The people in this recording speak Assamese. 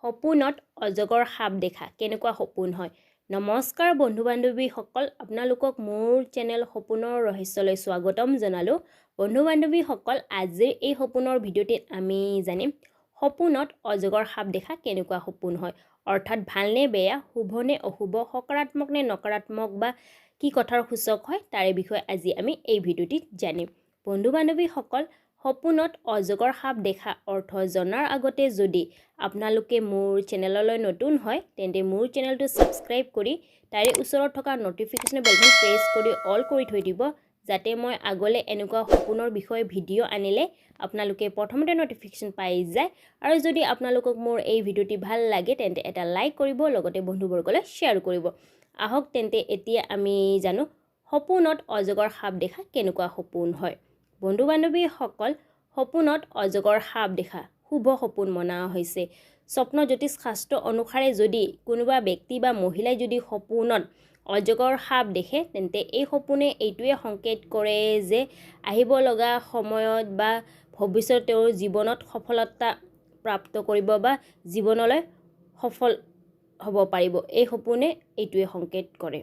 সপোনত অজগৰ সাপ দেখা কেনেকুৱা সপোন হয়। নমস্কাৰ বন্ধু বান্ধৱীসকল, আপোনালোকক মোৰ চেনেল সপোনৰ ৰহস্যলৈ স্বাগতম জনালোঁ। বন্ধু বান্ধৱীসকল, আজিৰ এই সপোনৰ ভিডিঅ'টিত আমি জানিম সপোনত অজগৰ সাপ দেখা কেনেকুৱা সপোন হয়, অৰ্থাৎ ভালনে বেয়া, শুভনে অশুভ, সকাৰাত্মক নে নকাৰাত্মক বা কি কথাৰ সূচক হয় তাৰে বিষয়ে আজি আমি এই ভিডিঅ'টিত জানিম। বন্ধু বান্ধৱীসকল, সপোনত অজগৰ সাপ দেখা অৰ্থ জনাৰ আগতে যদি আপোনালোকে মোৰ চেনেললৈ নতুন হয় তেন্তে মোৰ চেনেলটো ছাবস্ক্ৰাইব কৰি তাৰে ওচৰত থকা নটিফিকেশ্যন বেলখন প্ৰেছ কৰি অল কৰি থৈ দিব, যাতে মই আগলৈ এনেকুৱা সপোনৰ বিষয়ে ভিডিঅ' আনিলে আপোনালোকে প্ৰথমতে নটিফিকেশ্যন পাই যায়। আৰু যদি আপোনালোকক মোৰ এই ভিডিঅ'টি ভাল লাগে তেন্তে এটা লাইক কৰিব, লগতে বন্ধুবৰ্গলৈ শ্বেয়াৰ কৰিব। আহক তেন্তে এতিয়া আমি জানো সপোনত অজগৰ সাপ দেখা কেনেকুৱা সপোন হয়। বন্ধু বান্ধৱীসকল, সপোনত অজগৰ সাপ দেখা শুভ সপোন মনা হৈছে। স্বপ্ন জ্যোতিষ শাস্ত্ৰ অনুসাৰে যদি কোনোবা ব্যক্তি বা মহিলাই যদি সপোনত অজগৰ সাপ দেখে তেন্তে এই সপোনে এইটোৱে সংকেত কৰে যে আহিব লগা সময়ত বা ভৱিষ্যত তেওঁৰ জীৱনত সফলতা প্ৰাপ্ত কৰিব বা জীৱনলৈ সফল হ'ব পাৰিব। এই সপোনে এইটোৱে সংকেত কৰে।